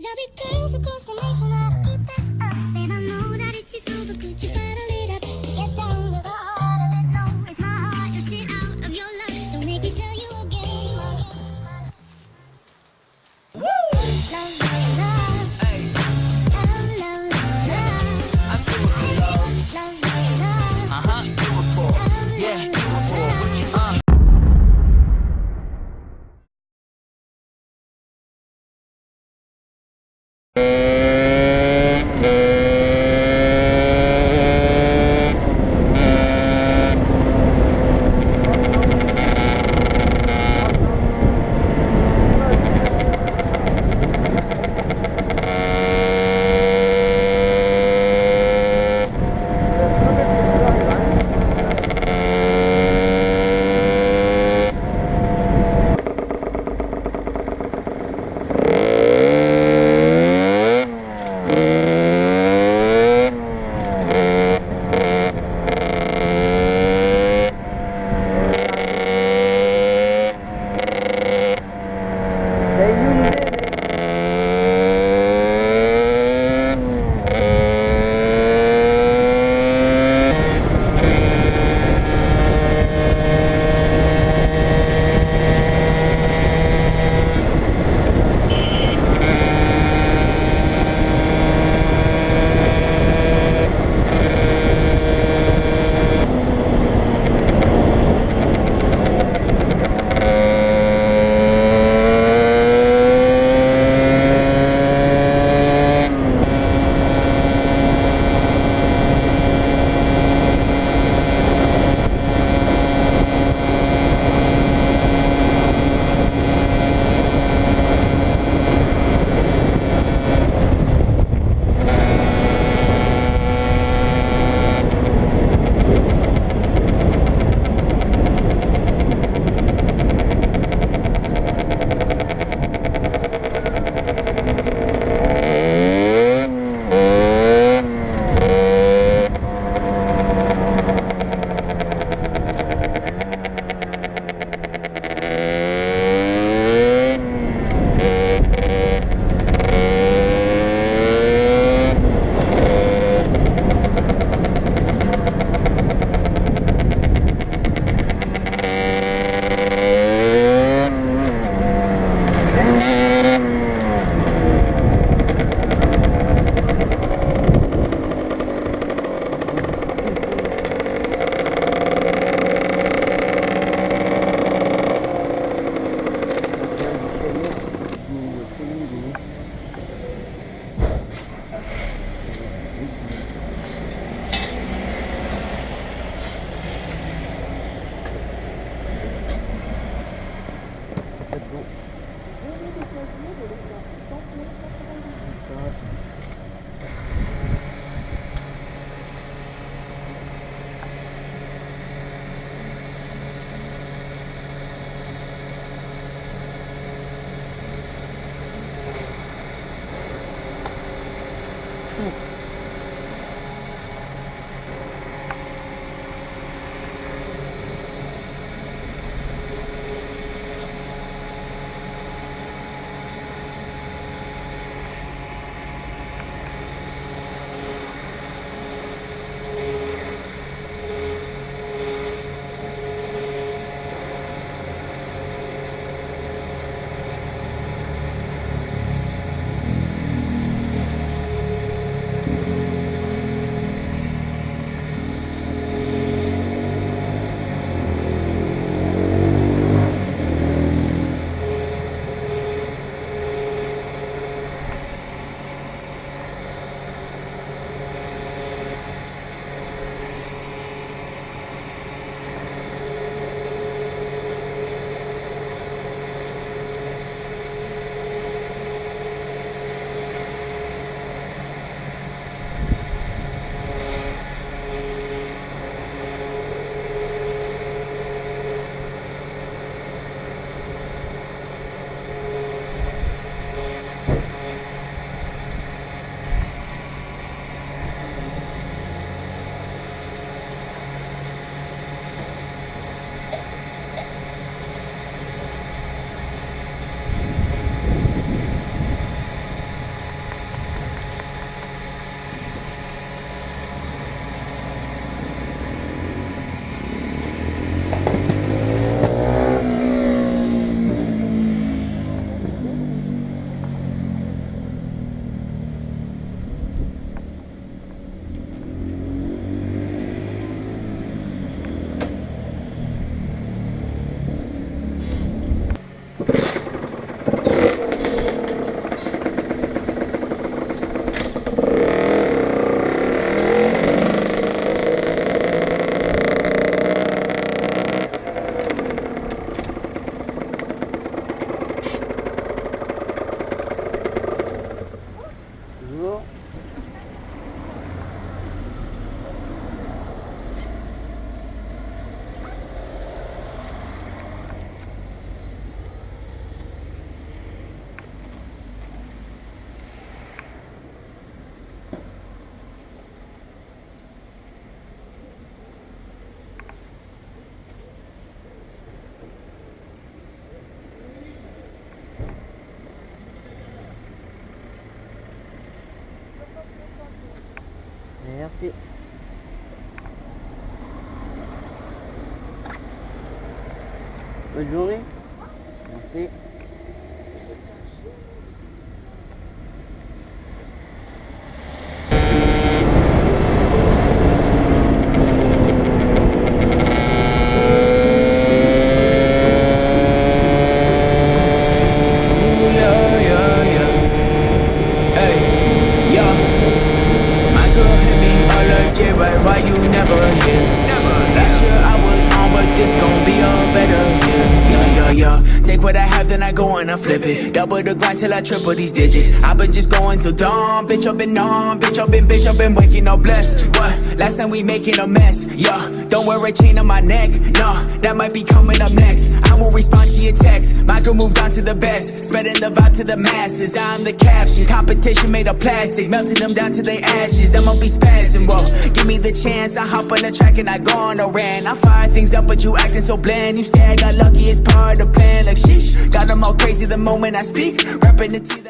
There'll be girls across the nation that'll eat this up. Babe, I know that it's your soul, but could you bottle it up? Get down to the heart of it. No, it's my heart, your shit out of your love. Don't make me tell you again. Woo! Love, love, love. Hey. Love, love, love, love. I'm beautiful, love. Love, love, love. Uh-huh. Beautiful. Love, yeah. Love, love, love. Merci. Bonne journée. Merci. Why you never here? Last year I was on, but this gon' be a better year. Yeah. Take what I have, then I go and I flip it. Double the grind till I triple these digits. I've been just going till dawn. Bitch, I've been on. Bitch, I've been waking up blessed. What? Last time we making a mess. Yeah. Don't wear a chain on my neck. No, that might be coming up next. I won't respond to your text. My girl moved on to the best. Spreading the vibe to the masses. I'm the caption. Competition made of plastic. Melting them down to their ashes. I'ma be spazzing. Whoa. Give me the chance. I hop on the track and I go on a rant. I fire things up, but you acting so bland. You say I got lucky, it's part of the plan. Like sheesh. Got them all crazy the moment I speak. Rapping the T that